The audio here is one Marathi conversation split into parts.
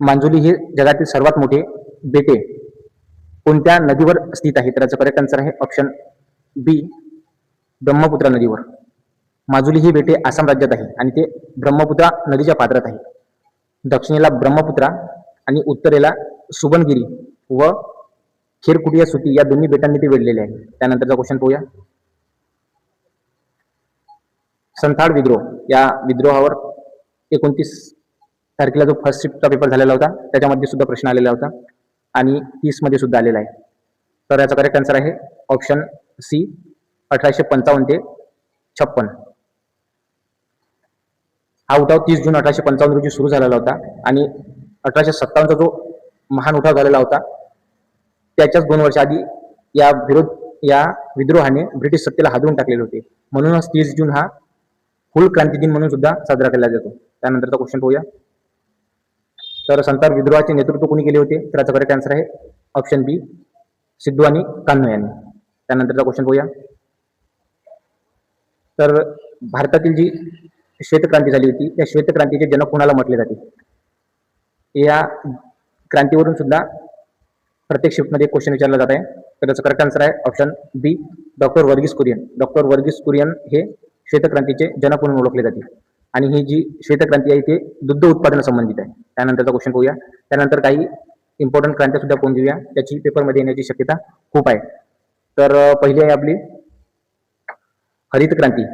मांजुली हे जगातील सर्वात मोठे बेटे कोणत्या नदीवर स्थित आहे? तर याचं करेक्ट आन्सर आहे ऑप्शन बी, ब्रह्मपुत्रा नदीवर. माजुली ही बेटे आसाम राज्यात आहे आणि ते ब्रह्मपुत्रा नदीच्या पात्रात आहे. दक्षिणेला ब्रह्मपुत्रा आणि उत्तरेला सुबनगिरी व खेरकुटिया सुटी या दोन्ही बेटांनी ते वेढलेले आहे. त्यानंतरचा क्वेश्चन पाहूया. संथाल विद्रोह या विद्रोहावर 29 तारखेला जो फर्स्ट शिफ्टचा पेपर झालेला होता त्याच्यामध्ये सुद्धा प्रश्न आलेला होता आणि 30 मध्ये सुद्धा आलेला आहे. तर याचा करेक्ट आन्सर आहे ऑप्शन सी, 1855 ते 56. हा उठाव 30 जून 1855 रोजी सुरू झालेला होता आणि 1857चा जो महान उठाव झालेला होता त्याच्याच 2 वर्ष आधी या विद्रोहाने ब्रिटिश सत्तेला हादरून टाकलेले होते. म्हणूनच 30 जून हा फुल क्रांती दिन म्हणून सुद्धा साजरा केला जातो. त्यानंतरचा क्वेश्चन पाहूया. तर संथाल विद्रोहाचे नेतृत्व कोणी केले होते? तर याचा करेक्ट आन्सर आहे ऑप्शन बी, सिद्धू आणि कान्हो यांनी. त्यानंतरचा क्वेश्चन पाहूया. तर भारतातील जी श्वेतक्रांती झाली होती त्या श्वेतक्रांतीचे जनक कोणाला म्हटले जाते? या क्रांतीवरून सुद्धा प्रत्येक शिफ्टमध्ये क्वेश्चन विचारला जात आहे. तर त्याचा करेक्ट आन्सर आहे ऑप्शन बी, डॉक्टर वर्गीस कुरियन. डॉक्टर वर्गीस कुरियन हे श्वेतक्रांतीचे जनक म्हणून ओळखले जाते आणि ही जी श्वेतक्रांती आहे ते दुग्ध उत्पादनासंबंधित आहे. त्यानंतरचा क्वेश्चन पाहूया. त्यानंतर काही इम्पॉर्टंट क्रांत्या सुद्धा पाहून घेऊया, त्याची पेपरमध्ये येण्याची शक्यता खूप आहे. तर पहिली आहे आपली हरित क्रांती,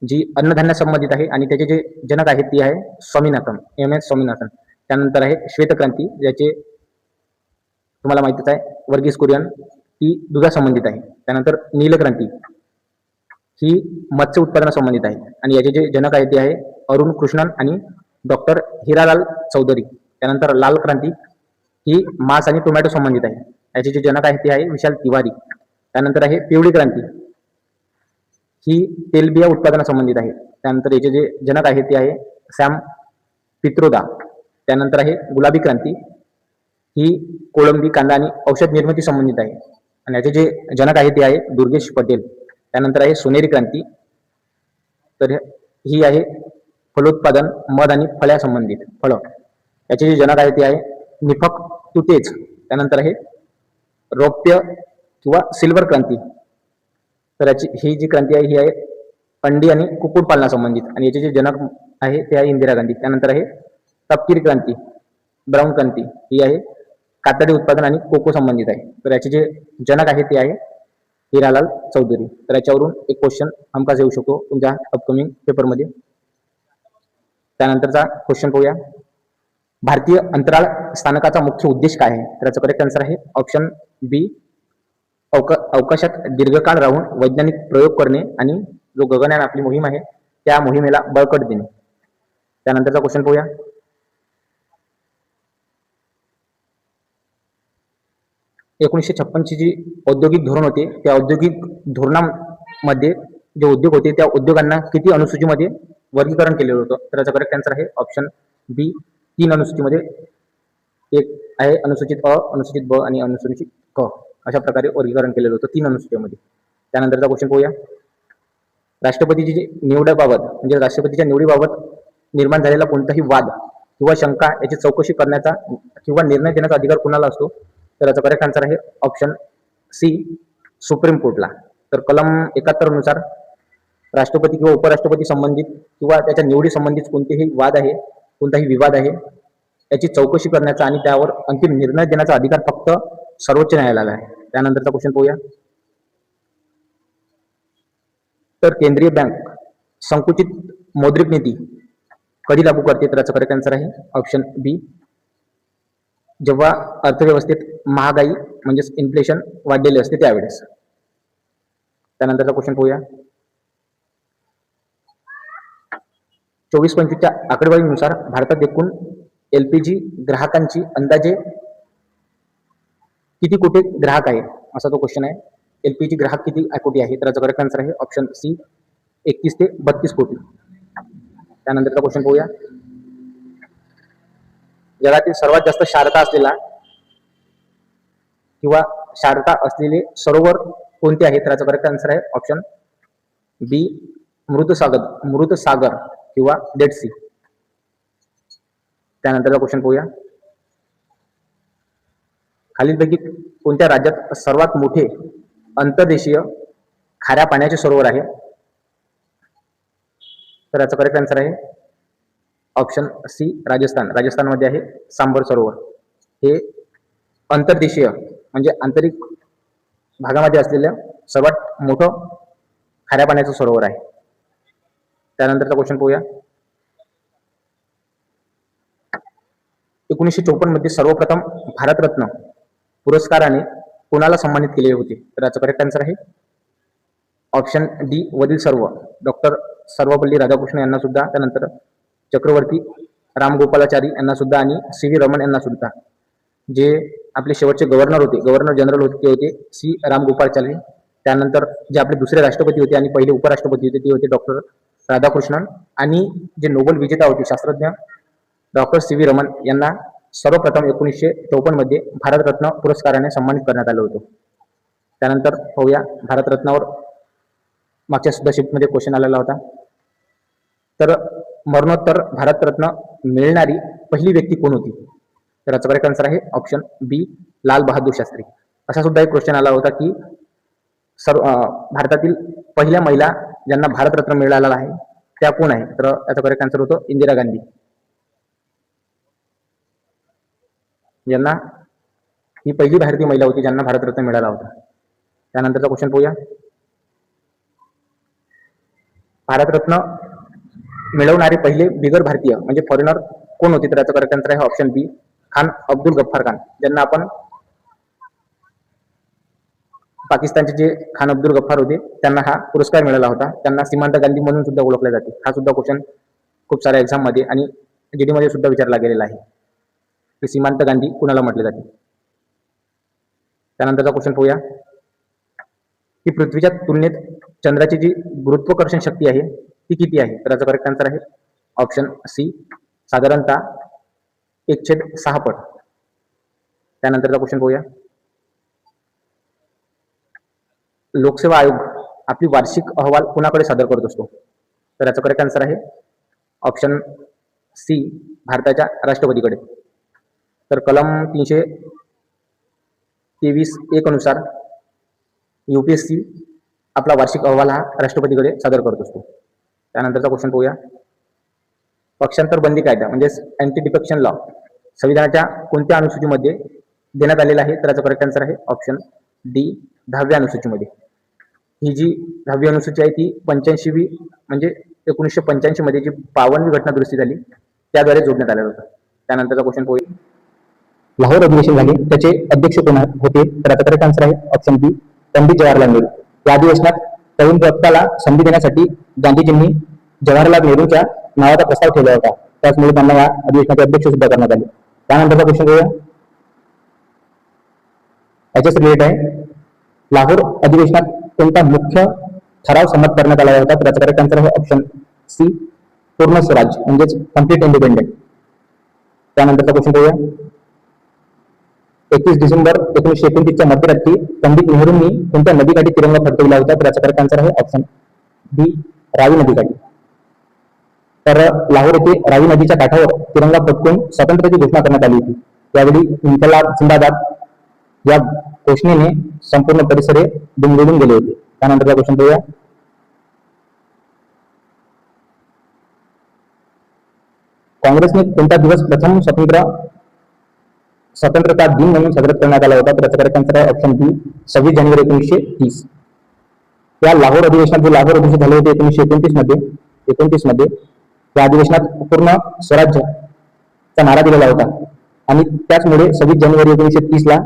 जी अन्नधान्या संबंधित आहे आणि त्याचे जे जनक आहेत ती आहे स्वामीनाथन, MS स्वामीनाथन. त्यानंतर आहे श्वेतक्रांती, ज्याचे तुम्हाला माहितीच आहे वर्गीस कुरियन, ती दुधासंबंधित आहे. त्यानंतर नीलक्रांती ही मत्स्य उत्पादनासंबंधित आहे आणि याचे जे जनक आहेत ते आहे अरुण कृष्णन आणि डॉक्टर हिरालाल चौधरी. त्यानंतर लाल क्रांती ही मांस आणि टोमॅटो संबंधित आहे. याचे जे जनक आहेत ते आहे विशाल तिवारी. त्यानंतर आहे पिवळी क्रांती, ही तेलबिया उत्पादनासंबंधित आहे. त्यानंतर याचे जे जनक आहेत ते आहे सॅम पित्रोदा. त्यानंतर आहे गुलाबी क्रांती, ही कोळंबी, कांदा आणि औषध निर्मिती संबंधित आहे आणि याचे जे जनक आहेत ते आहे दुर्गेश पटेल. त्यानंतर आहे सोनेरी क्रांती, तर ही आहे फलोत्पादन, मध आणि फळ्या संबंधित फळ. याचे जे जनक आहेत ते आहे निफक तुतेज. त्यानंतर आहे रौप्य किंवा सिल्वर क्रांती, तर याची ही जी क्रांती आहे ही आहे अंडी आणि कुक्कुटपालनासंबंधित आणि याचे जे जनक आहे ते आहे इंदिरा गांधी. त्यानंतर आहे तपकिरी क्रांती, ब्राऊन क्रांती, ही आहे कातडी उत्पादन आणि कोको संबंधित आहे. तर याचे जे जनक आहे ते आहे हिरालाल चौधरी. तर याच्यावरून एक क्वेश्चन हमखास येऊ शकतो तुमच्या अपकमिंग पेपरमध्ये. त्यानंतरचा क्वेश्चन पाहूया. भारतीय अंतराळ स्थानकाचा मुख्य उद्देश काय आहे? तर याचा करेक्ट आन्सर आहे ऑप्शन बी, अवकाशात दीर्घकाळ राहून वैज्ञानिक प्रयोग करणे आणि जो गगनयान आपली मोहीम आहे त्या मोहिमेला बळकटी देणे. त्यानंतरचा क्वेश्चन पाहूया. 1956 ची जी औद्योगिक धोरण होते त्या औद्योगिक धोरणामध्ये जे उद्योग होते त्या उद्योगांना किती अनुसूचीमध्ये वर्गीकरण केलेलं होतं? तर याचा करेक्ट आन्सर आहे ऑप्शन बी, 3 अनुसूचीमध्ये. एक आहे अनुसूचित अ, अनुसूचित ब आणि अनुसूचित क, अशा प्रकारे वर्गीकरण केलेलं होतं 3 अनुसूचीमध्ये. त्यानंतरचा क्वेश्चन पाहूया. राष्ट्रपतीची जी निवडीबाबत म्हणजे राष्ट्रपतीच्या निवडीबाबत निर्माण झालेला कोणताही वाद किंवा शंका याची चौकशी करण्याचा किंवा निर्णय देण्याचा अधिकार कुणाला असतो? तर याचा करेक्ट आन्सर आहे ऑप्शन सी, सुप्रीम कोर्टला. तर कलम 71 नुसार राष्ट्रपती किंवा उपराष्ट्रपती संबंधित किंवा त्याच्या निवडी संबंधित कोणतेही वाद आहे, कोणताही विवाद आहे, याची चौकशी करण्याचा आणि त्यावर अंतिम निर्णय देण्याचा अधिकार फक्त सर्वोच्च न्यायालयाला आहे. त्यानंतरचा क्वेश्चन पाहूया. तर केंद्रीय बँक संकुचित मौद्रिक नीती कधी लागू करते? तर याचा करेक्ट आन्सर आहे ऑप्शन बी, जेव्हा अर्थव्यवस्थेत महागाई म्हणजेच इन्फ्लेशन वाढलेले असते त्यावेळेस. त्यानंतरचा क्वेश्चन पाहूया. 24-25च्या आकडेवारीनुसार भारतात एकूण LPG ग्राहकांची अंदाजे किती कोटी ग्राहक आहे असा तो क्वेश्चन आहे. LPG ग्राहक किती कोटी आहे? तर याचा करेक्ट आन्सर आहे ऑप्शन सी, 31 ते 32 कोटी. त्यानंतरचा क्वेश्चन पाहूया. जगातील सर्वात जास्त शारदा असलेला किंवा शारदा असलेले सरोवर कोणते आहे? तर याचा करेक्ट आन्सर आहे ऑप्शन बी, मृतसागर किंवा डेड सी. त्यानंतरचा क्वेश्चन पाहूया. खालीलपैकी कोणत्या राज्यात सर्वात मोठे अंतर्देशीय खाऱ्या पाण्याचे सरोवर आहे? तर याचा करेक्ट आन्सर आहे ऑप्शन सी राजस्थान. राजस्थानमध्ये आहे सांबर सरोवर. हे अंतर्देशीय म्हणजे आंतरिक भागामध्ये असलेलं सर्वात मोठं खाऱ्या पाण्याचं सरोवर आहे. त्यानंतरचा क्वेश्चन पाहूया. 1954 मध्ये सर्वप्रथम भारतरत्न पुरस्काराने कोणाला सन्मानित केले होते? तर याचा करेक्ट आन्सर आहे ऑप्शन डी वरील सर्व. डॉक्टर सर्वपल्ली राधाकृष्ण यांना सुद्धा, त्यानंतर चक्रवर्ती रामगोपालाचारी यांना सुद्धा आणि सी व्ही रमण यांना सुद्धा. जे आपले शेवटचे गव्हर्नर होते, गव्हर्नर जनरल होते, ते होते सी रामगोपालाचारी. त्यानंतर जे आपले दुसरे राष्ट्रपती होते आणि पहिले उपराष्ट्रपती होते ते होते डॉक्टर राधाकृष्णन. आणि जे नोबेल विजेता होते शास्त्रज्ञ डॉक्टर सी व्ही रमण यांना सर्वप्रथम 1954 मध्ये भारतरत्न पुरस्काराने सन्मानित करण्यात आलं होतं. त्यानंतर पाहूया भारतरत्नावर मागच्या सुद्धा शिफ्टमध्ये क्वेश्चन आलेला होता. तर मरणोत्तर भारतरत्न मिळणारी पहिली व्यक्ती कोण होती? तर याचा करेक्ट आन्सर आहे ऑप्शन बी लाल बहादूर शास्त्री. असा सुद्धा एक क्वेश्चन आला होता की भारतातील पहिल्या महिला ज्यांना भारतरत्न मिळालेला आहे त्या कोण आहे? तर याचा करेक्ट आन्सर होतो इंदिरा गांधी, ज्यांना ही पहिली भारतीय महिला होती ज्यांना भारतरत्न मिळाला होता. त्यानंतरचा क्वेश्चन पाहूया. भारतरत्न मिळवणारे पहिले बिगर भारतीय म्हणजे फॉरेनर कोण होते? तर याचा करेक्ट आन्सर आहे ऑप्शन बी खान अब्दुल गफ्फार खान, ज्यांना आपण पाकिस्तानचे जे खान अब्दुल गफ्फार होते त्यांना हा पुरस्कार मिळाला होता. त्यांना सीमांत गांधी म्हणून सुद्धा ओळखले जाते. हा सुद्धा क्वेश्चन खूप साऱ्या एक्झाम मध्ये आणि जीडी मध्ये सुद्धा विचारला गेलेला आहे की सीमांत गांधी कुणाला म्हटले जाते. त्यानंतरचा क्वेश्चन पाहूया की पृथ्वीच्या तुलनेत चंद्राची जी गुरुत्वाकर्षण शक्ती आहे ती किती आहे? तर याचा करेक्ट आन्सर आहे ऑप्शन सी साधारणतः 1/6 पट. त्यानंतरचा क्वेश्चन पाहूया. लोकसेवा आयोग आपली वार्षिक अहवाल कुणाकडे सादर करत असतो? तर याचा करेक्ट आन्सर आहे ऑप्शन सी भारताच्या राष्ट्रपतीकडे. तर कलम 323(1) अनुसार UPSC आपला वार्षिक अहवाल हा राष्ट्रपतीकडे सादर करत असतो. त्यानंतरचा क्वेश्चन पाहूया. पक्षांतर बंदी कायदा म्हणजे अँटी डिफेक्शन लॉ संविधानाच्या कोणत्या अनुसूचीमध्ये देण्यात आलेला आहे? तर याचा करेक्ट आन्सर आहे ऑप्शन डी 10व्या अनुसूचीमध्ये. ही जी 10वी अनुसूची आहे ती 85वी म्हणजे 1985 मध्ये जी 52वी घटना दुरुस्ती झाली त्याद्वारे जोडण्यात आलेलं होतं. त्यानंतरचा क्वेश्चन पाहूया. लाहोर अधिवेशन झाले त्याचे अध्यक्ष कोण होते? तर याचा करेक्ट आन्सर आहे ऑप्शन बी पंडित जवाहरलाल नेहरू. या अधिवेशनात तरुण रक्ताला संधी देण्यासाठी गांधीजींनी जवाहरलाल नेहरूंच्या नावाचा प्रस्ताव ठेवला होता. त्याचमुळे त्यांना या अधिवेशनाचे अध्यक्ष सुद्धा करण्यात आले. त्यानंतरचा क्वेश्चन पाहूया. याच्याच रिलेटेड आहे. लाहोर अधिवेशनात कोणता मुख्य ठराव संमत करण्यात आला होता? तर याचा करेक्ट आन्सर आहे ऑप्शन सी पूर्ण स्वराज म्हणजेच कम्प्लीट इंडिपेंडेंट. त्यानंतरचा क्वेश्चन पाहूया. 21 डिसेंबर 1929 च्या मध्यरात्री पंडित नेहरूंनी कोणत्या नदीकाठी तिरंगा फडकविला होता? तर याचा करेक्ट आन्सर आहे ऑप्शन बी रावी नदीकाठी. तर लाहोर येथे रावी नदीच्या काठावर तिरंगा फडकून स्वातंत्र्याची घोषणा करण्यात आली होती. यावेळी इन्कलाब जिंदाबाद या घोषणेने संपूर्ण परिसरे दुमदुमून गेले होते. त्यानंतरचा क्वेश्चन पाहूया. काँग्रेसने कोणता दिवस प्रथम स्वतंत्रता दिन म्हणून साजरा करण्यात आला होता? तर याचा करेक्ट आन्सर आहे ऑप्शन बी 26 जानेवारी 1930. या लाहोर अधिवेशनात जे लाहोर अधिवेशन झाले होते 1929 मध्ये या अधिवेशनात पूर्ण स्वराज्यचा नारा दिलेला होता आणि त्याचमुळे 26 जानेवारी 1930 ला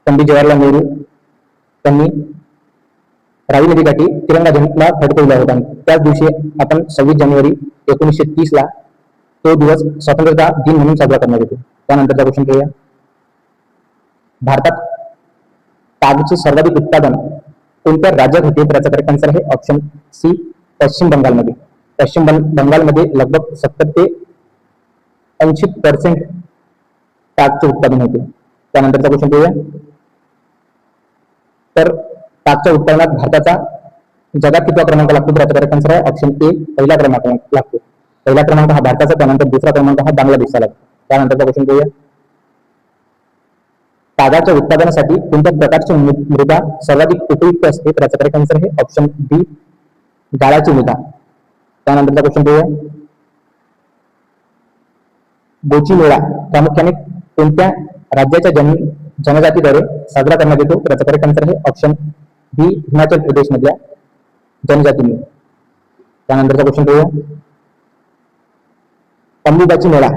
पंडित जवाहरलाल नेहरू त्यांनी रावी नदीकाठी तिरंगा झेंडा फडकवला होता. त्याच दिवशी आपण 26 जानेवारी 1930 ला तो दिवस स्वतंत्रता दिन म्हणून साजरा करण्यात येतो. त्यानंतरचा क्वेश्चन पाहूया. भारतात तागचे सर्वाधिक उत्पादन कोणत्या राज्यात होते? तर याचा करेक्ट आन्सर आहे ऑप्शन सी पश्चिम बंगालमध्ये. पश्चिम बंगालमध्ये लगभग 70 ते 80% तागचे उत्पादन होते. त्यानंतरचा क्वेश्चन पाहूया. तर तागच्या उत्पादनात भारताचा जगात कितवा क्रमांक लागतो? तर याचा करेक्ट आन्सर आहे ऑप्शन ए पहिला क्रमांक लागतो. पहिला क्रमांक हा भारताचा, त्यानंतर दुसरा क्रमांक हा बांगलादेशचा लागतो. त्यानंतरचा क्वेश्चन पाहूया. तागाच्या उत्पादनासाठी कोणत्या प्रकारची मृदा सर्वाधिक उपयुक्त असते? त्याचा करेक्ट आन्सर आहे ऑप्शन बी, गाळाची मृदा. त्यानंतरचा क्वेश्चन पाहूया. गोची मेळा प्रामुख्याने कोणत्या राज्याच्या जनजातीद्वारे साजरा करण्यात येतो? त्याचा करेक्ट आन्सर आहे ऑप्शन बी, हिमाचल प्रदेश मधल्या जनजातीने. त्यानंतरचा क्वेश्चन पाहूया. अंबुबाची मेळा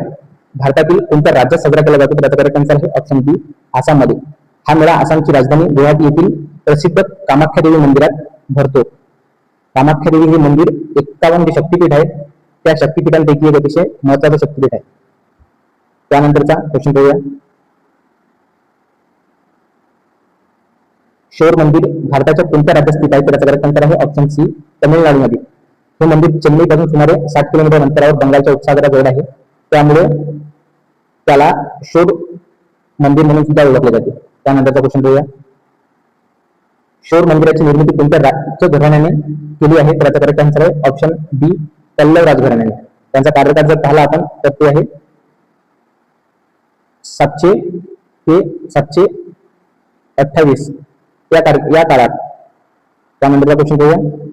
भारतातील कोणत्या राज्यात साजरा केला जातो? त्याचा करेक्ट आन्सर आहे ऑप्शन बी, आसाममध्ये. हा मेळा आसामची राजधानी गुवाहाटी येथील प्रसिद्ध कामाख्या देवी मंदिरात भरतो. कामाख्या देवी हे मंदिर 51 जे शक्तीपीठ आहे त्या शक्तीपीठांपैकी एक अतिशय महत्वाचं शक्तीपीठ आहे. त्यानंतरचा क्वेश्चन पाहूया. शोर मंदिर भारताच्या कोणत्या राज्यात स्थित आहे? त्याचा करेक्ट आन्सर आहे ऑप्शन सी, तमिळनाडूमध्ये. हे मंदिर चेन्नई पासून सुमारे 60 किलोमीटर अंतरावर बंगालच्या उपसागराजवळ आहे. त्यामुळे त्याला शोर मंदिर म्हणून सुद्धा ओळखले जाते. त्यानंतरचा क्वेश्चन पाहूया. शोर मंदिराची निर्मिती कोणत्या राज्य घराण्याने केली आहे? त्याचा करेक्ट आन्सर आहे ऑप्शन बी, पल्लव राजघराण्याने. त्यांचा कार्यकाळ जर पाहिला आपण तर ते आहे 700 ते 728 या काळात. त्यानंतरचा क्वेश्चन पाहूया.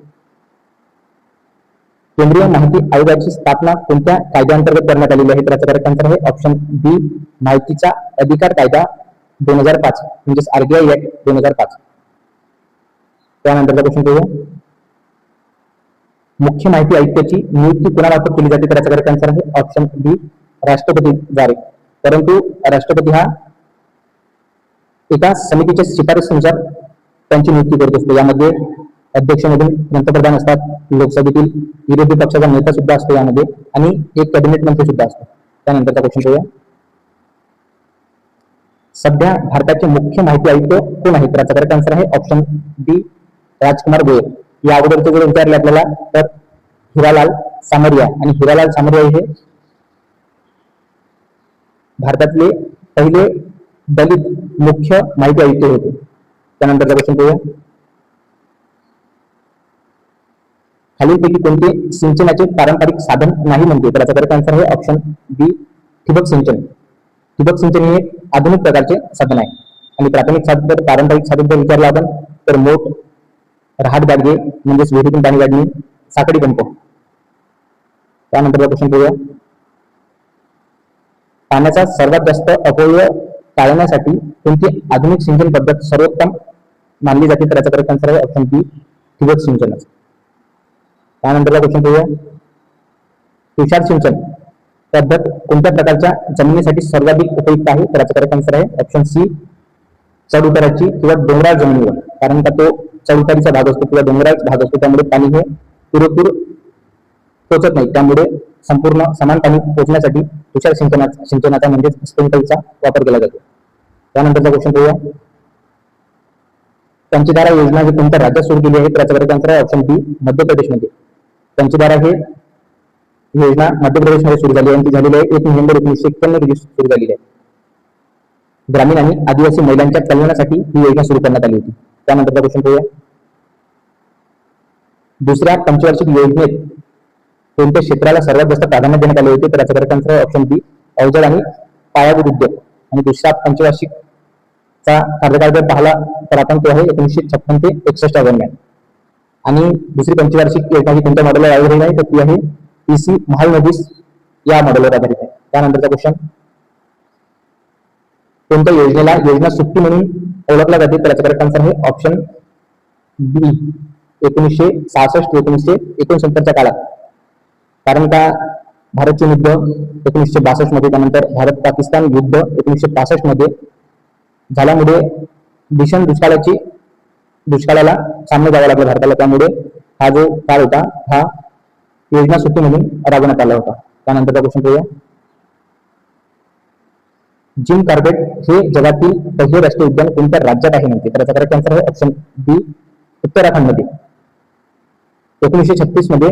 केंद्रीय माहिती आयोगाची स्थापना कोणत्या कायद्याअंतर्गत करण्यात आलेली आहे? त्याचा करेक्ट आन्सर आहे ऑप्शन बी, माहितीचा अधिकार कायदा 2005 म्हणजेच आरटीआय ऍक्ट 2005. त्यानंतरचा क्वेश्चन पाहूया. मुख्य माहिती आयुक्ताची नियुक्ती कोणामार्फत केली जाते? त्याचा करेक्ट आन्सर आहे ऑप्शन बी, राष्ट्रपतीद्वारे. परंतु राष्ट्रपती हा एका समितीच्या शिफारसीनुसार त्यांची नियुक्ती करत असतो. यामध्ये अध्यक्षमधून पंतप्रधान असतात, लोकसभेतील विरोधी पक्षाचा नेता सुद्धा असतो यामध्ये, आणि एक कॅबिनेट मंत्री सुद्धा असतो. त्यानंतरचा क्वेश्चन पाहूया. सध्या भारताचे मुख्य माहिती आयुक्त कोण आहेत? त्याचा करेक्ट आन्सर आहे ऑप्शन बी, राजकुमार गोयल. या अगोदरचे जर विचारले आपल्याला तर हिरालाल सामरिया, आणि हिरालाल सामरिया हे भारतातले पहिले दलित मुख्य माहिती आयुक्त होते. त्यानंतरचा क्वेश्चन पाहूया. खालीलपैकी कोणते सिंचनाचे पारंपरिक साधन नाही म्हणते? त्याचा करेक्ट आन्सर आहे ऑप्शन बी, ठिबक सिंचन. ठिबक सिंचन हे एक आधुनिक प्रकारचे साधन आहे. आणि प्राथमिक साधन, पारंपरिक साधन जर विचारलं आपण तर मोठ, रहाट गाडगे म्हणजेच विहिरीतून पाणी काढणे, साखळी पंप. त्यानंतरचा क्वेश्चन पाहूया. पाण्याचा सर्वात जास्त अपव्यय टाळण्यासाठी कोणती आधुनिक सिंचन पद्धत सर्वोत्तम मानली जाते? त्याचा करेक्ट आन्सर आहे ऑप्शन बी, ठिबक सिंचन. त्यानंतरचा क्वेश्चन पाहूया. तुषार सिंचन पद्धत कोणत्या प्रकारच्या जमिनीसाठी सर्वाधिक उपयुक्त आहे? त्याचा करेक्ट आन्सर आहे ऑप्शन सी, चढ उताराची किंवा डोंगराळ जमिनीवर. कारण का तो चढ उतारीचा भाग असतो किंवा डोंगराळ भाग असतो, त्यामुळे पाणी हे पुरेपूर पोचत नाही. त्यामुळे संपूर्ण समान पाणी पोचण्यासाठी तुषार सिंचनाचा म्हणजेच स्प्रिंकलचा वापर केला जातो. त्यानंतरचा क्वेश्चन पाहूया. पंचधारा योजना ही कोणत्या राज्यात सुरू केली आहे? त्याचा करेक्ट आन्सर आहे ऑप्शन बी, मध्य प्रदेशमध्ये. पंचधारा हे योजना मध्य प्रदेशमध्ये सुरू झाली आहे. ती झालेली आहे 1 नोव्हेंबर 1991 रोजी सुरू झालेली आहे. ग्रामीण आणि आदिवासी महिलांच्या कल्याणासाठी ही योजना सुरू करण्यात आली होती. त्यानंतरचा क्वेश्चन पाहूया. दुसऱ्या पंचवार्षिक योजनेत कोणत्या क्षेत्राला सर्वात जास्त प्राधान्य देण्यात आले होते? त्याचा करेक्ट आन्सर आहे ऑप्शन बी, अवजड आणि पायाभूत उद्योग. आणि दुसऱ्या पंचवार्षिकचा कार्यकाळ जर पाहिला तर आपण तो आहे 1956 ते 61 दरम्यान. आणि दुसरी पंचवार्षिक योजना ही कोणत्या मॉडेलवर आधारित आहे? तर ती आहे PC महालनोबिस या मॉडेलवर आधारित आहे. त्यानंतरचा क्वेश्चन. कोणत्या योजनेला योजना सुट्टी म्हणून ओळखला जाते? त्याचा करेक्ट आन्सर आहे ऑप्शन बी, 1966 ते 1969 काळात. कारण का भारतचे युद्ध 1962 मध्ये, त्यानंतर भारत पाकिस्तान युद्ध 1965 मध्ये झाल्यामुळे भीषण दुष्काळाला सामने जावं लागलं भारताला. त्यामुळे हा जो काळ होता हा योजना सुट्टी म्हणून राबवण्यात आला होता. त्यानंतरचा क्वेश्चन पाहूया. जिम कॉर्बेट हे जगातील पहिले राष्ट्रीय उद्यान कोणत्या राज्यात आहे म्हणते? त्याचा करेक्ट आन्सर आहे ऑप्शन बी, उत्तराखंडमध्ये. 1936 मध्ये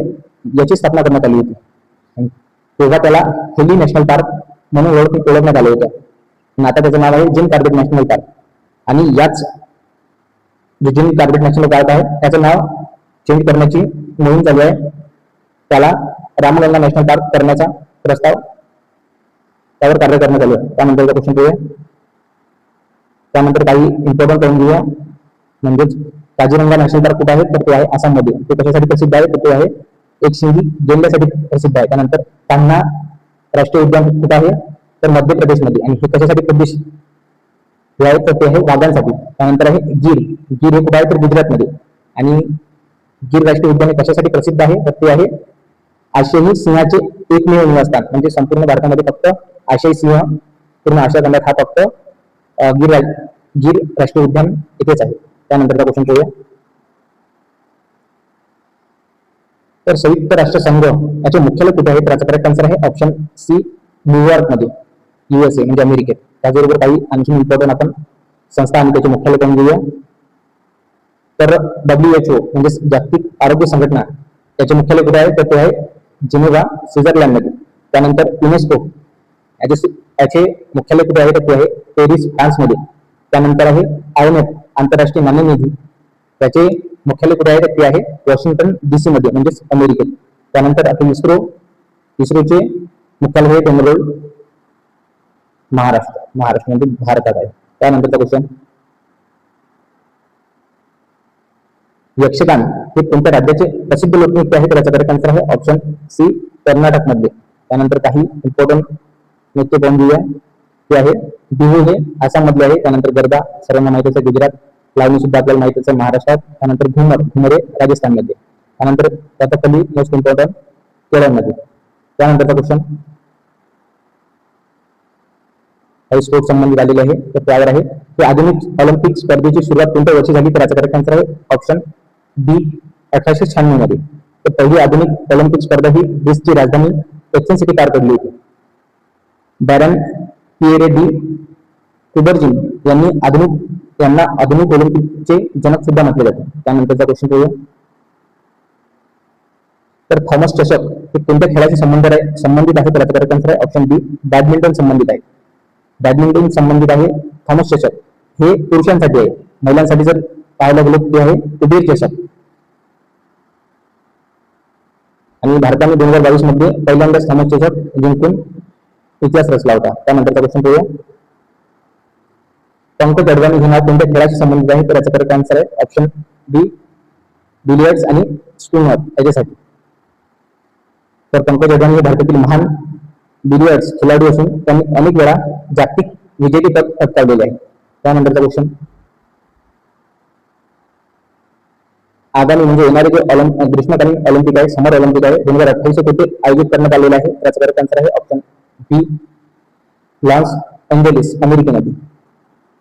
याची स्थापना करण्यात आली होती. तेव्हा त्याला हेली नॅशनल पार्क म्हणून ओळखण्यात आले होते. आता त्याचं नाव आहे जिम कॉर्बेट नॅशनल पार्क. आणि याच जे जिम कॉर्बेट नॅशनल पार्क आहे त्याचं नाव चेंज करण्याची मोहीम चालू आहे. त्याला रामलल्ला नॅशनल पार्क करण्याचा प्रस्ताव त्यावर कार्य करण्यात आले. त्यानंतरचा क्वेश्चन पाहूया. त्यानंतर काही इम्पॉर्टंट पॉईंट घेऊया. म्हणजेच काझीरंगा नॅशनल पार्क कुठे आहे, तर ते आहे आसाममध्ये. ते कशासाठी प्रसिद्ध आहे, तर ते आहे एकशिंगी गेंड्यासाठी प्रसिद्ध आहे. त्यानंतर कान्हा राष्ट्रीय उद्यान कुठे आहे, तर मध्य प्रदेशमध्ये. आणि हे कशासाठी प्रदेश हे आहे, तर ते आहे वाघांसाठी. त्यानंतर आहे गिर. गिर हे कुठे आहे, तर गुजरातमध्ये. आणि गिर राष्ट्रीय उद्यान हे कशासाठी प्रसिद्ध आहे, तर ते आहे आशियाई सिंहाचे एकमेव निवासस्थान. म्हणजे संपूर्ण भारतामध्ये फक्त आशियाई सिंह पूर्ण आशिया खंडात हा फक्त गिर राष्ट्रीय उद्यान इथेच आहे. त्यानंतरचा क्वेश्चन पाहूया. तर संयुक्त राष्ट्र संघ याचे मुख्यालय कुठे आहे, त्याचा करेक्ट आन्सर आहे ऑप्शन सी, न्यूयॉर्क मध्ये, USA म्हणजे अमेरिकेत. त्याचबरोबर काही आणखी इम्पॉर्टंट आपण संस्था आणि त्याचे मुख्यालय पाहून घेऊया. तर WHO म्हणजे जागतिक आरोग्य संघटना याचे मुख्यालय कुठे आहे, तर ते आहे जिनेव्हा, स्वित्झर्लंड मध्ये. त्यानंतर युनेस्को याचे मुख्यालय कुठे आहे, तर ते आहे पॅरिस, फ्रान्स मध्ये. त्यानंतर आहे IMF आंतरराष्ट्रीय नाणेनिधी, त्याचे मुख्यालय कुठे आहे, तर ते आहे वॉशिंग्टन DC मध्ये म्हणजेच अमेरिकेत. त्यानंतर आता इस्रोचे मुख्यालय आहे बेंगळुरू, महाराष्ट्र म्हणजे भारतात आहे. त्यानंतरचा क्वेश्चन, यक्षगान हे कोणत्या राज्याचे प्रसिद्ध लोकनृत्य आहे, तर याचा करेक्ट आन्सर आहे ऑप्शन सी, कर्नाटक मधले. त्यानंतर काही इम्पॉर्टंट नृत्य पाहून घेऊया. ते आहे बिहू, हे आसाम मधले आहे. त्यानंतर गरबा सर्वांना माहितीच आहे गुजरात, लावणी सुद्धा आपल्याला माहितीच आहे महाराष्ट्रात. त्यानंतर घुमर हे राजस्थान मध्ये. त्यानंतर कथकली मोस्ट इम्पॉर्टंट केरळमध्ये. त्यानंतरचा क्वेश्चन काही स्पोर्ट्स संबंधित आलेले आहे, तर त्यावर आहे की आधुनिक ऑलिम्पिक स्पर्धेची सुरुवात कोणत्या वर्षी झाली, तर याचा करेक्ट आन्सर आहे ऑप्शन बी, 1896 मध्ये. तर पहिली आधुनिक ऑलिम्पिक स्पर्धा ही ग्रीसची राजधानी एथेन्स येथे पार पडली होती. बॅरन पिएरे डी कुबर्जिन यांना आधुनिक ऑलिम्पिकचे जनक सुद्धा म्हटले जाते. त्यानंतरचा क्वेश्चन पाहूया. तर थॉमस चषक हे कोणत्या खेळाशी संबंधित आहे, तर याचा करेक्ट आन्सर आहे ऑप्शन बी, बॅडमिंटन संबंधित आहे. बॅडमिंटन संबंधित आहे थॉमस चषक. हे पुरुषांसाठी आहे. महिलांसाठी जर पाहायला गेलो ते आहे कुबेर चषक. आणि भारताने 2022 मध्ये पहिल्यांदाच थॉमस चषक जिंकून इतिहास रचला होता. त्यानंतरचा क्वेश्चन पाहूया. पंकज अडवाणी हे नाव कोणत्या खेळाशी संबंधित आहे, तर याचा करेक्ट आन्सर आहे ऑप्शन बी, बिलियर्ड्स आणि स्टूनर याच्यासाठी. तर पंकज अडवाणी हे भारतातील महान बिलियर्ड्स खेळाडू असून त्यांनी अनेक वेळा जागतिक विजेतेपद पटकावलेले आहे. त्यानंतरचा क्वेश्चन, आगामी म्हणजे येणारे जे ग्रीष्मकालीन ऑलिम्पिक आहे, समर ऑलिम्पिक आहे 2028 कुठे आयोजित करण्यात आलेले आहे, त्याचा करेक्ट आन्सर आहे ऑप्शन बी, लॉस एंजेलिस अमेरिकेमध्ये.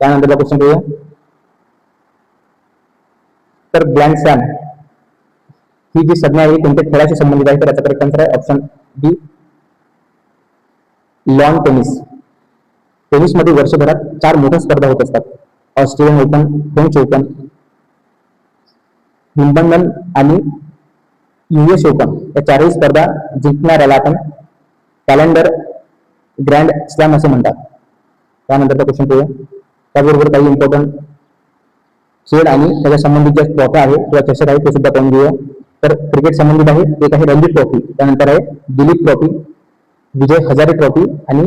त्यानंतरचा क्वेश्चन पाहूया. तर ग्रँड स्लॅम ही जी संज्ञा आहे कोणत्या खेळाशी संबंधित आहे, तर याचा करेक्ट आन्सर आहे ऑप्शन बी, लॉन टेनिस. टेनिसमध्ये वर्षभरात 4 मोठ्या स्पर्धा होत असतात. Australian open, French open, Wimbledon आणि US ओपन. या 4ही स्पर्धा जिंकणाऱ्याला आपण कॅलेंडर ग्रँड स्लॅम असे म्हणतात. त्यानंतरचा क्वेश्चन पाहूया. त्याचबरोबर काही इम्पॉर्टंट खेळ आणि त्याच्या संबंधित ज्या ट्रॉफ्या आहे किंवा चषक आहे ते सुद्धा पाहून घेऊया. तर क्रिकेट संबंधित आहे, एक आहे रणजी ट्रॉफी, त्यानंतर आहे दिलीप ट्रॉफी, विजय हजारे ट्रॉफी आणि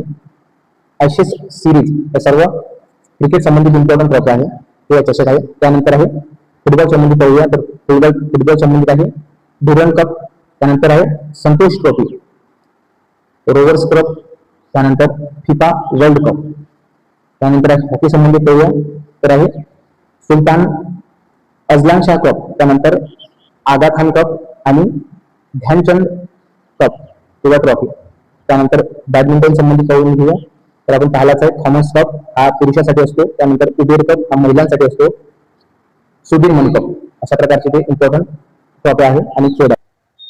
ॲशेस सिरीज. या सर्व क्रिकेट संबंधित इम्पॉर्टंट ट्रॉफी आहे किंवा चषक आहे. त्यानंतर आहे फुटबॉल संबंधित पाहूया. तर फुटबॉल संबंधित आहे डुरन कप, त्यानंतर आहे संतोष ट्रॉफी, रोवर्स कप, त्यानंतर फिफा वर्ल्ड कप. त्यानंतर आहे हॉकी संबंधित पाहूया. तर आहे सुलतान अझलान शाह कप, त्यानंतर आगा खान कप आणि ध्यानचंद कप किंवा ट्रॉफी. त्यानंतर बॅडमिंटन संबंधित पाहून घेऊया. तर आपण पाहिलाच आहे थॉमस कप हा पुरुषांसाठी असतो, त्यानंतर उबेर कप हा महिलांसाठी असतो, सुधीरमन कप अशा प्रकारचे ते इम्पॉर्टंट ट्रॉफी आहे आणि खेळ आहे.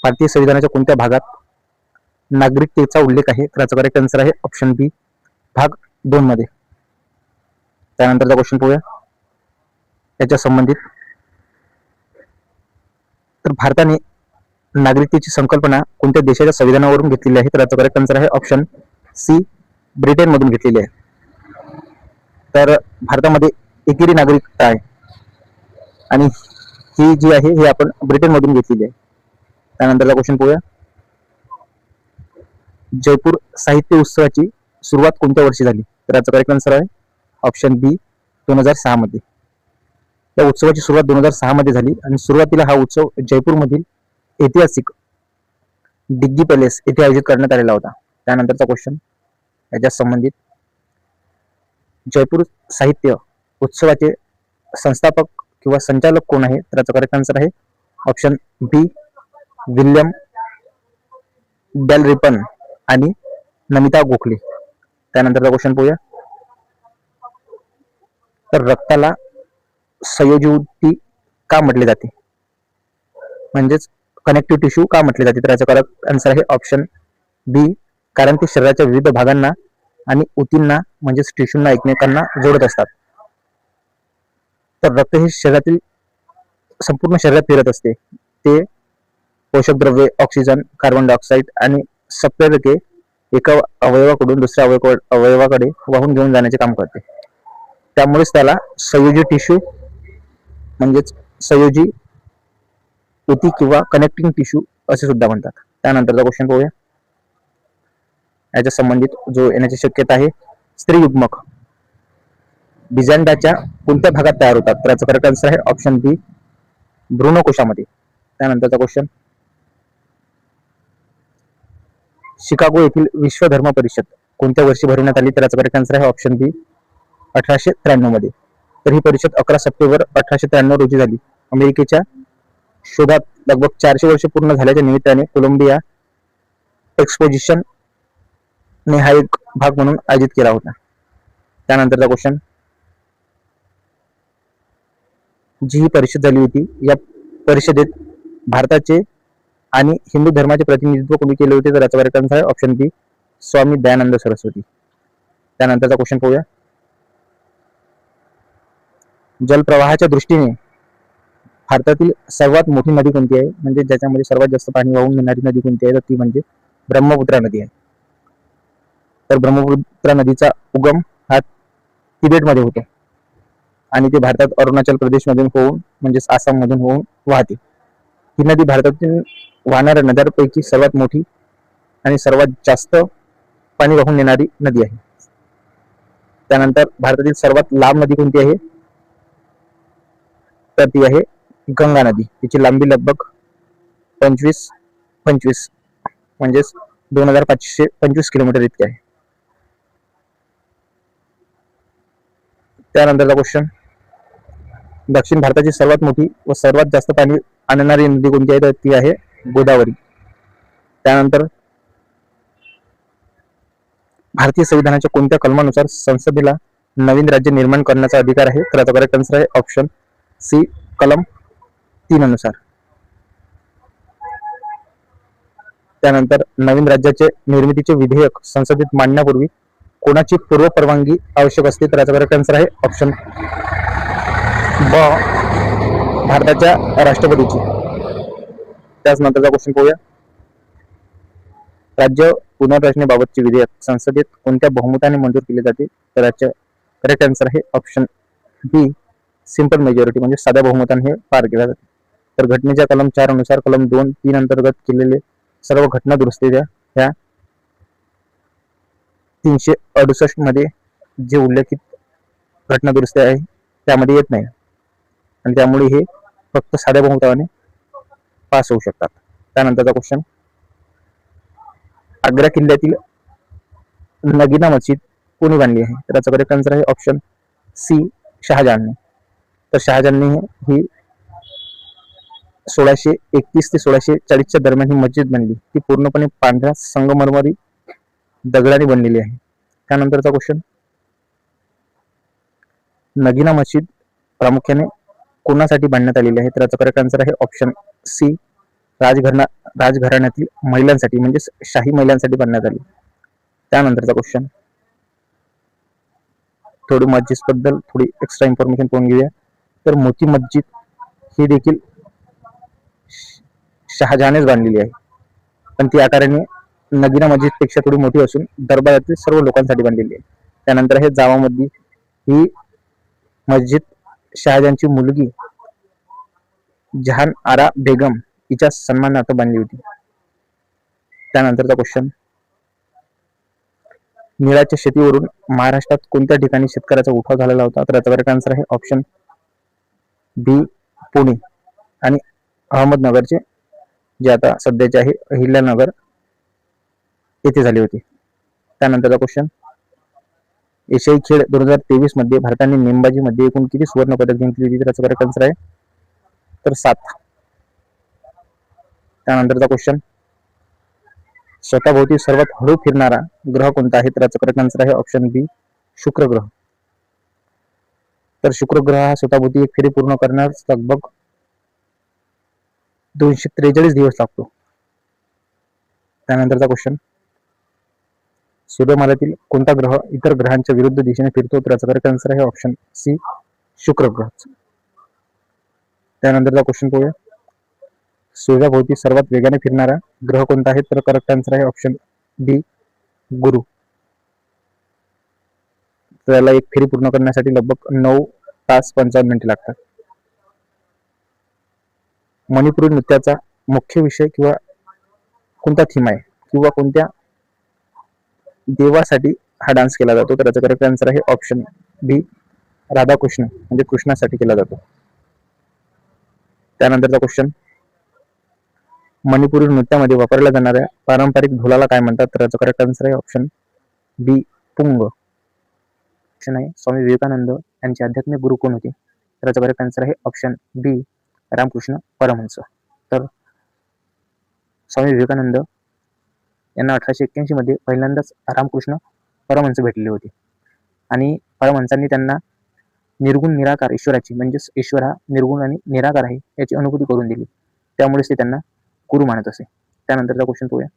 भारतीय संविधानाच्या कोणत्या भागात नागरिकतेचा उल्लेख आहे, तर याचा करेक्ट आन्सर आहे ऑप्शन बी, भाग 2 मध्ये. त्यानंतरचा क्वेश्चन पाहूया याच्या संबंधित. तर भारताने नागरिकतेची संकल्पना कोणत्या देशाच्या संविधानावरून घेतलेली आहे, तर याचा करेक्ट आन्सर आहे ऑप्शन सी, ब्रिटन मधून घेतलेली आहे. तर भारतामध्ये एकेरी नागरिकता आहे आणि ही जी आहे ही आपण ब्रिटन मधून घेतलेली आहे. त्यानंतरचा क्वेश्चन पाहूया. जयपूर साहित्य उत्सवाची सुरुवात कोणत्या वर्षी झाली, तर याचा करेक्ट आन्सर आहे ऑप्शन बी, 2006 मध्ये. या उत्सवाची सुरुवात 2006 मध्ये झाली आणि सुरुवातीला हा उत्सव जयपूरमधील ऐतिहासिक डिग्गी पॅलेस येथे आयोजित करण्यात आलेला होता. त्यानंतरचा क्वेश्चन याच्या संबंधित, जयपूर साहित्य उत्सवाचे संस्थापक किंवा संचालक कोण आहे? तर याचा करेक्ट आन्सर आहे ऑप्शन बी, विल्यम डॅलरिपन आणि नमिता गोखले. त्यानंतरचा क्वेश्चन पाहूया. तर रक्ताला संयोजी का म्हटले जाते, म्हणजेच कनेक्टिव्ह टिश्यू का म्हटले जाते? तर याचा करेक्ट आन्सर आहे ऑप्शन बी, कारण ते शरीराच्या विविध भागांना आणि ऊतींना म्हणजेच टिश्यूंना एकमेकांना जोडत असतात. तर रक्त हे शरीरातील संपूर्ण शरीरात फिरत असते. ते पोषक द्रव्ये, ऑक्सिजन, कार्बन डायऑक्साईड आणि सप्तके एका अवयवाकडून दुसऱ्या अवयवाकडे वाहून घेऊन जाण्याचे काम करते. त्यामुळेच त्याला संयोजी टिश्यू म्हणजेच संयोजी ऊती किंवा कनेक्टिंग टिश्यू असे सुद्धा म्हणतात. त्यानंतरचा क्वेश्चन पाहूया. याच्या संबंधित जो येण्याची शक्यता आहे, स्त्रीयुग्मक बिजांडाच्या कोणत्या भागात तयार होतात? तर याचा करेक्ट आन्सर आहे ऑप्शन बी, भ्रूणकोशामध्ये. त्यानंतरचा क्वेश्चन, शिकागो येथील विश्व धर्म परिषद कोणत्या वर्षी भरवण्यात आली? तर याचा करेक्ट आन्सर आहे ऑप्शन बी, 1893 मध्ये. तर ही परिषद 11 सप्टेंबर 1893 रोजी झाली. अमेरिकेच्या शोधात लगभग 400 वर्ष पूर्ण झाल्याच्या निमित्ताने कोलंबिया एक्सपोजिशन ने हा एक भाग म्हणून आयोजित केला होता. त्यानंतरचा क्वेश्चन, जी ही परिषद झाली होती, या परिषदेत भारताचे आणि हिंदू धर्माचे प्रतिनिधित्व कोणी केले होते? तर याचा करेक्ट आन्सर आहे ऑप्शन बी, स्वामी दयानंद सरस्वती. त्यानंतरचा क्वेश्चन पाहूया. जलप्रवाहाच्या दृष्टीने भारतातील सर्वात मोठी नदी कोणती आहे, म्हणजे ज्याच्यामध्ये सर्वात जास्त पाणी वाहून नेणारी नदी कोणती आहे? तर ती म्हणजे ब्रह्मपुत्रा नदी आहे. तर ब्रह्मपुत्रा नदीचा उगम हा तिबेटमध्ये होतो आणि ते भारतात अरुणाचल प्रदेशमधून होऊन म्हणजेच आसाम मधून होऊन वाहते. ही नदी भारतातील वाहणाऱ्या नद्यांपैकी सर्वात मोठी आणि सर्वात जास्त पाणी वाहून नेणारी नदी आहे. त्यानंतर भारतातील सर्वात लांब नदी कोणती आहे? तर ती आहे गंगा नदी. तिची लांबी लगभग 25 म्हणजेच 2525 किलोमीटर इतकी आहे. त्यानंतरचा क्वेश्चन, दक्षिण भारताची सर्वात मोठी व सर्वात जास्त पाणी आणणारी नदी कोणती आहे? तर ती आहे गोदावरी. त्यानंतर भारतीय संविधानाच्या कोणत्या कलमानुसार संसदेला नवीन राज्य निर्माण करण्याचा अधिकार आहे? तर याचा करेक्ट आन्सर आहे ऑप्शन सी, कलम 3 अनुसार. त्यानंतर नवीन राज्याचे निर्मितीचे विधेयक संसदेत मांडण्यापूर्वी कोणाची पूर्व परवानगी आवश्यक असते? तर याचा करेक्ट आन्सर आहे ऑप्शन ब, भारताच्या राष्ट्रपतीची. त्यानंतरचा क्वेश्चन पाहूया. राज्य पुनर्रचनेबाबतचे विधेयक संसदेत कोणत्या बहुमताने मंजूर केले जाते? तर याचे करेक्ट आन्सर आहे ऑप्शन बी, सिंपल मेजॉरिटी म्हणजे साध्या बहुमताने हे पार केले जाते. तर घटनेच्या कलम 4 अनुसार कलम 2-3 अंतर्गत केलेले सर्व घटना दुरुस्त्या ह्या 368 मध्ये जे उल्लेखित घटना दुरुस्त्या आहे त्यामध्ये येत नाही आणि त्यामुळे हे फक्त साध्या बहुमताने पास होऊ शकतात. त्यानंतरचा क्वेश्चन, आग्रा किल्ल्यातील नगीना मस्जिद कोणी बांधली आहे? तर याचा करेक्ट आन्सर आहे ऑप्शन सी, शहाजहानने. तर शहाजहानने ही 1631 ते 1640 दरम्यान ही मस्जिद बनली. ती पूर्णपणे पांढऱ्या संगमरमरी दगडाने बनलेली आहे. त्यानंतरचा क्वेश्चन, नगीना मस्जिद प्रामुख्याने कोणासाठी बांधण्यात आलेली आहे? तर याचा करेक्ट आन्सर आहे ऑप्शन सी, राजघराण्यातील महिलांसाठी म्हणजे शाही महिलांसाठी बांधण्यात आली. त्यानंतरचा क्वेश्चन, थोडी मस्जिद बद्दल थोडी एक्स्ट्रा इन्फॉर्मेशन पाहून घेऊया. तर मोती मस्जिद ही देखील शहाजहानेच बांधलेली आहे, पण ती आकाराने नगीना मस्जिद पेक्षा थोडी मोठी असून दरबारातील सर्व लोकांसाठी बांधलेली आहे. त्यानंतर आहे जामा मस्जिद. ही मस्जिद शहाजहानची मुलगी जहान आरा बेगम हिच्या सन्मानार्थ बांधली होती. त्यानंतरचा क्वेश्चन, निळाच्या शेतीवरून महाराष्ट्रात कोणत्या ठिकाणी शेतकऱ्याचा उठाव झालेला होता? तर याचा करेक्ट आन्सर आहे ऑप्शन बी पुणे आणि अहमदनगरचे, जे आता सध्याचे आहे अहिल्यानगर, येथे झाली होती. त्यानंतरचा क्वेश्चन, एशियाई खेळ 2023 मध्ये भारताने नेमबाजी मध्ये एकूण किती सुवर्ण पदक जिंकली होती? तर याचा करेक्ट आन्सर आहे तर 7. त्यानंतरचा क्वेश्चन, स्वतःभोवती सर्वात हळू फिरणारा ग्रह कोणता आहे? तर याचा करेक्ट आन्सर आहे ऑप्शन बी शुक्र ग्रह. तर शुक्र ग्रह हा स्वतःभोवती एक फेरी पूर्ण करण्यास लगभग 243 दिवस लागतो. त्यानंतरचा क्वेश्चन, सूर्यमालेतील कोणता ग्रह इतर ग्रहांच्या विरुद्ध दिशेने फिरतो? तर याचा करेक्ट आन्सर आहे ऑप्शन सी शुक्र ग्रह. त्यानंतरचा क्वेश्चन पाहूया, सूर्याभोवती सर्वात वेगाने फिरणारा ग्रह कोणता आहे? तर करेक्ट आन्सर आहे ऑप्शन डी गुरु. त्याला एक फेरी पूर्ण करण्यासाठी लगभग 9 तास 55 मिनिटे लागतात. मणिपुरी नृत्याचा मुख्य विषय किंवा कोणता थीम आहे किंवा कोणत्या देवासाठी हा डान्स केला जातो? तर याचा करेक्ट आन्सर आहे ऑप्शन बी राधाकृष्ण, म्हणजे कृष्णासाठी केला जातो. त्यानंतरचा क्वेश्चन, मणिपुरी नृत्यामध्ये वापरल्या जाणाऱ्या पारंपरिक ढोलाला काय म्हणतात? तर याचा करेक्ट आन्सर आहे ऑप्शन बी पुंग. ऑप्शन आहे, स्वामी विवेकानंद यांचे आध्यात्मिक गुरु कोण होते? तर याचा करेक्ट आन्सर आहे ऑप्शन बी रामकृष्ण परमहंस. तर स्वामी विवेकानंद यांना 1881 मध्ये पहिल्यांदाच रामकृष्ण परमहंस भेटलेले होते आणि परमहंसांनी त्यांना निर्गुण निराकार ईश्वराची, म्हणजेच ईश्वर हा निर्गुण आणि निराकार आहे याची अनुभूती करून दिली. त्यामुळेच ते त्यांना गुरु मानत असे. त्यानंतरचा क्वेश्चन पाहूया,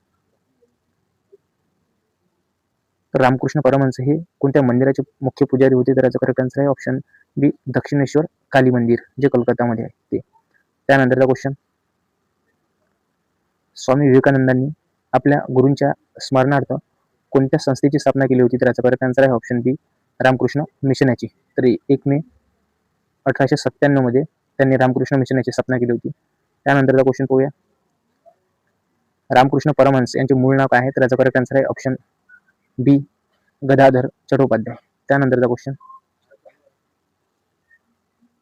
तर रामकृष्ण परमहंस हे कोणत्या मंदिराचे मुख्य पुजारी होते? तर याचा करेक्ट आन्सर आहे ऑप्शन बी दक्षिणेश्वर काली मंदिर, जे कोलकातामध्ये आहे ते. त्यानंतरचा क्वेश्चन, स्वामी विवेकानंदांनी आपल्या गुरूंच्या स्मरणार्थ कोणत्या संस्थेची स्थापना केली होती? तर याचा करेक्ट आन्सर आहे ऑप्शन बी रामकृष्ण मिशन याची. तर 1 मे 1897 मध्ये त्यांनी रामकृष्ण मिशन याची स्थापना केली होती. त्यानंतरचा क्वेश्चन पाहूया, रामकृष्ण परमहंस यांचे मूळ नाव काय आहे? तर याचा करेक्ट आन्सर आहे ऑप्शन बी गदाधर चट्टोपाध्याय. त्यानंतरचा क्वेश्चन,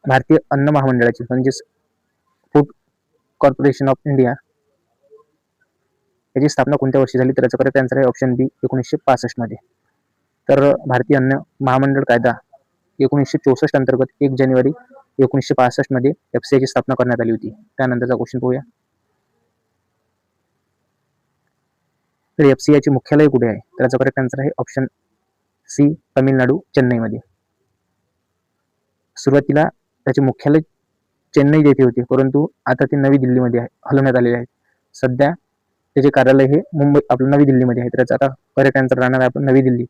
भारतीय अन्न महामंडळाची, म्हणजेच फूड कॉर्पोरेशन ऑफ इंडिया, याची स्थापना कोणत्या वर्षी झाली? तर याचा करेक्ट आन्सर आहे ऑप्शन बी 1965 मध्ये. तर भारतीय अन्न महामंडळ कायदा 1964 अंतर्गत 1 जानेवारी 1965 मध्ये एफसीआय ची स्थापना करण्यात आली होती. त्यानंतरचा क्वेश्चन पाहूया, तर एफसीआय चे मुख्यालय कुठे आहे? तर याचा करेक्ट आन्सर आहे ऑप्शन सी तामिळनाडू चेन्नईमध्ये. सुरुवातीला त्याचे मुख्यालय चेन्नई येथे होते, परंतु आता ते नवी दिल्लीमध्ये हलवण्यात आलेले आहे. सध्या त्याचे कार्यालय हे मुंबई आपलं नवी दिल्लीमध्ये आहे. तर याचा आता करेक्ट आन्सर राहणार आहे आपण नवी दिल्ली.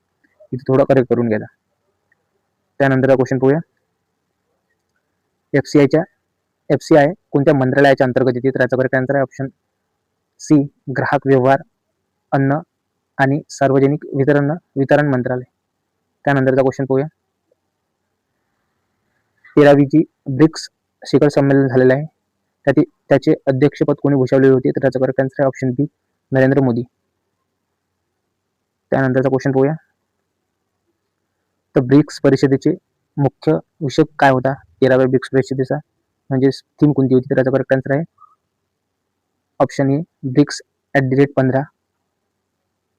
इथे थोडं करेक्ट करून घ्या. त्यानंतरचा क्वेश्चन पाहूया, एफसीआय कोणत्या मंत्रालयाच्या अंतर्गत येते? तर याचा करेक्ट आन्सर आहे ऑप्शन सी ग्राहक व्यवहार, अन्न आणि सार्वजनिक वितरण मंत्रालय. त्यानंतरचा क्वेश्चन पाहूया, 13वी ब्रिक्स शिखर संमेलन झालेलं आहे, त्याचे अध्यक्षपद कोणी भूषवले होते? तर त्याचा करेक्ट आन्सर आहे ऑप्शन बी नरेंद्र मोदी. त्यानंतरचा क्वेश्चन पाहूया, तर ब्रिक्स परिषदेचे मुख्य विषय काय होता 13व्या ब्रिक्स परिषदेचा, म्हणजे थीम कोणती होती? तर त्याचा करेक्ट आन्सर आहे ऑप्शन ए ब्रिक्स @15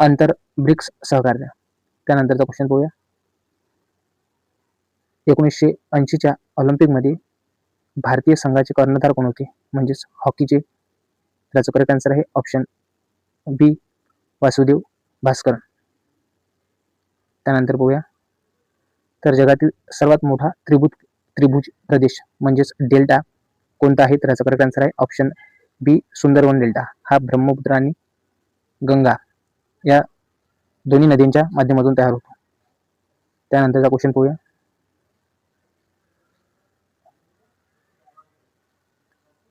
अंतर ब्रिक्स सहकार्य. त्यानंतरचा क्वेश्चन पाहूया, 1980च्या ऑलिम्पिकमध्ये भारतीय संघाचे कर्णधार कोण होते, म्हणजेच हॉकीचे? त्याचं करेक्ट आन्सर आहे ऑप्शन बी वासुदेव भास्कर. त्यानंतर पाहूया, तर जगातील सर्वात मोठा त्रिभुज प्रदेश म्हणजेच डेल्टा कोणता आहे? तर याचा करेक्ट आन्सर आहे ऑप्शन बी सुंदरवन डेल्टा. हा ब्रह्मपुत्र आणि गंगा या दोन्ही नद्यांच्या माध्यमातून तयार होतो. त्यानंतरचा क्वेश्चन पाहूया,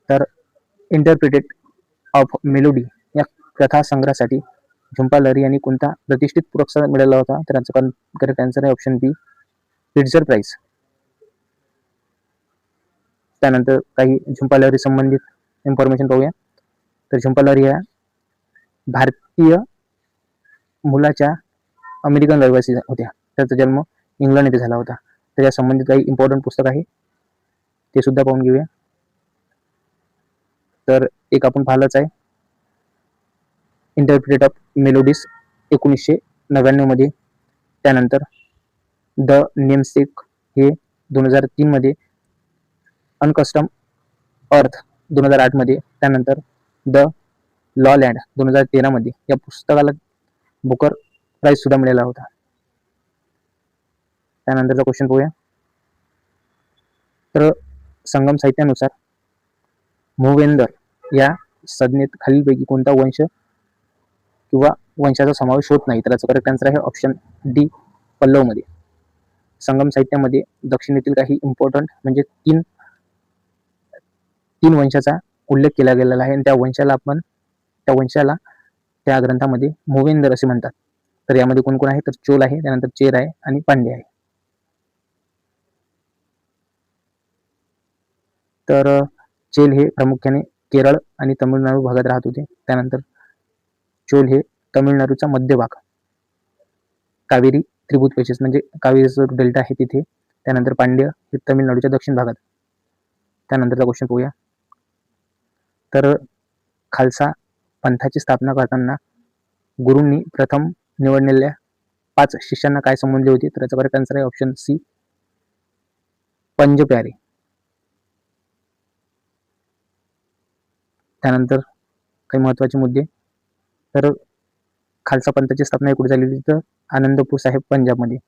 तर इंटरप्रिटेट ऑफ मेलोडी या कथा संग्रहासाठी झुंपा लहरी यांनी कोणता प्रतिष्ठित पुरस्कार मिळवला होता? तर याचा करेक्ट आन्सर आहे ऑप्शन बी पिट्झर प्राइज. त्यानंतर काही झुंपा लहरी संबंधित इन्फॉर्मेशन पाहूया, तर झुंपा लहरी या भारतीय मुलाच्या अमेरिकन रहिवासी होत्या. त्याचा जन्म इंग्लंड येथे झाला होता. त्याच्या संबंधित काही इम्पॉर्टंट पुस्तक आहे, ते सुद्धा पाहून घेऊया. तर एक आपण पाहिलंच आहे, इंटरप्रिट ऑफ मेलोडीज 1999 मध्ये. त्यानंतर द नेमसेक हे 2003 मध्ये. अनकस्टम अर्थ 2008 मध्ये. त्यानंतर द लॉ लँड 2013 मध्ये. या पुस्तकाला बुकर प्राइज सुद्धा मिळाला होता. त्यानंतरचा क्वेश्चन पाहूया. तर संगम साहित्यानुसार मूवेंदर या संज्ञेत खालीलपैकी कोणता वंश किंवा वंशाचा समावेश होत नाही? तर याचा करेक्ट आन्सर आहे ऑप्शन डी, पल्लव मध्ये. संगम साहित्यामध्ये दक्षिणेतील काही इम्पॉर्टंट म्हणजे तीन वंशाचा उल्लेख केला गेलेला आहे, आणि त्या वंशाला त्या ग्रंथामध्ये मूवेंदर असे म्हणतात. तर यामध्ये कोण कोण आहे? तर चोल आहे, त्यानंतर चेर आहे आणि पांड्य आहे. तर चेल हे प्रामुख्याने केरळ आणि तमिळनाडू भागात राहत होते. त्यानंतर चोल हे तमिळनाडूचा मध्य भाग, कावेरी त्रिभुज पेशेस म्हणजे कावेरीचा डेल्टा आहे तिथे. त्यानंतर पांड्य हे तमिळनाडूच्या दक्षिण भागात. त्यानंतरचा क्वेश्चन पाहूया. तर खालसा पंथाची स्थापना करताना गुरूंनी प्रथम निवडलेल्या 5 शिष्यांना काय संबोधले होते? तर याचा करेक्ट आन्सर आहे ऑप्शन सी, पंज प्यारे. त्यानंतर काही महत्त्वाचे मुद्दे. तर खालसा पंथाची स्थापना कुठे झालेली? तर आनंदपूर साहेब, पंजाबमध्ये.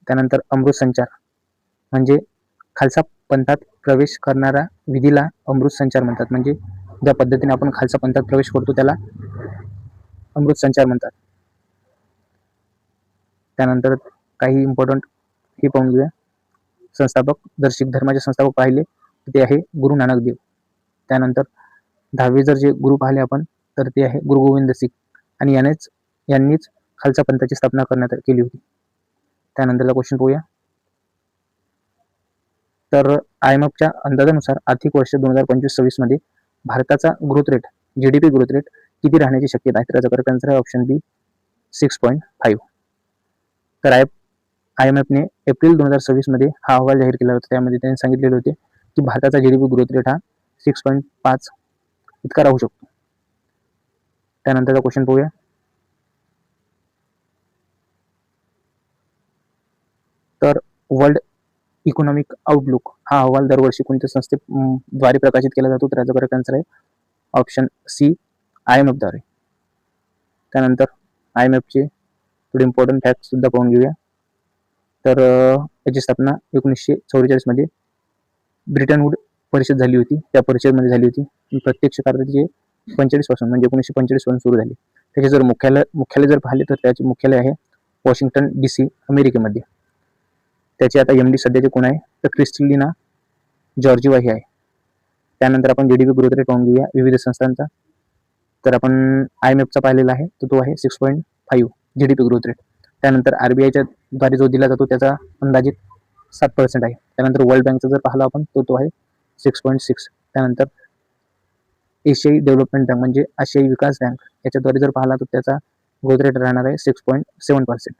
त्यानंतर अमृत संचार म्हणजे खालसा पंथात प्रवेश करणारा विधीला अमृत संचार म्हणतात. म्हणजे ज्या पद्धतीने आपण खालसा पंथात प्रवेश करतो त्याला अमृत संचार म्हणतात. त्यानंतर काही इम्पॉर्टंट हे पाहून घेऊया. संस्थापक, जर शीख धर्माचे संस्थापक पाहिले तर ते आहे गुरु नानक देव. त्यानंतर 10वे जर जे गुरु पाहिले आपण तर ते आहे गुरु गोविंद सिंग, आणि यांनीच खालसा पंथाची स्थापना करण्यात केली होती. त्यानंतरचा क्वेश्चन पाहूया. तर IMFच्या अंदाजानुसार आर्थिक वर्ष 2025-26 मध्ये भारताचा growth rate, GDP growth rate किती राहण्याची शक्यता आहे? तर याचा करेक्ट आन्सर आहे ऑप्शन बी, 6.5. तर IMFने एप्रिल 2026 मध्ये हा अहवाल जाहीर केला होता. त्यामध्ये त्यांनी सांगितलेले होते की भारताचा GDP ग्रोथ रेट हा 6.5 इतका राहू शकतो. त्यानंतरचा क्वेश्चन पाहूया. तर वर्ल्ड इकॉनॉमिक आउटलुक हा अहवाल दरवर्षी कोणत्या संस्थेद्वारे प्रकाशित केला जातो? तर याचा करेक्ट आन्सर आहे ऑप्शन सी, IMF द्वारे. त्यानंतर IMFचे थोडे इम्पॉर्टंट फॅक्ट सुद्धा पाहून घेऊया. तर याची स्थापना 1944 मध्ये ब्रिटन वूड परिषद झाली होती. त्या परिषदेमध्ये झाली होती. प्रत्यक्ष कार्य 45 पासून म्हणजे 1945 पासून सुरू झाली. त्याचे जर मुख्यालय जर पाहिले तर त्याचे मुख्यालय आहे वॉशिंग्टन DC, अमेरिकेमध्ये. त्याचे आता MD सध्याचे कोण आहे? तर क्रिस्टलिना जॉर्जिवा ही आहे. त्यानंतर आपण GDP ग्रोथ रेट पाहून घेऊया विविध संस्थांचा. तर आपण IMFचा पाहिलेला आहे, तर तो आहे 6.5 GDP ग्रोथ रेट. त्यानंतर RBIच्या द्वारे जो दिला जातो त्याचा अंदाजित 7% आहे. त्यानंतर वर्ल्ड बँकचा जर पाहिला आपण तो आहे 6.6. त्यानंतर एशियाई डेव्हलपमेंट बँक म्हणजे आशियाई विकास बँक याच्याद्वारे जर पाहिला तर त्याचा ग्रोथ रेट राहणार आहे 6.7%.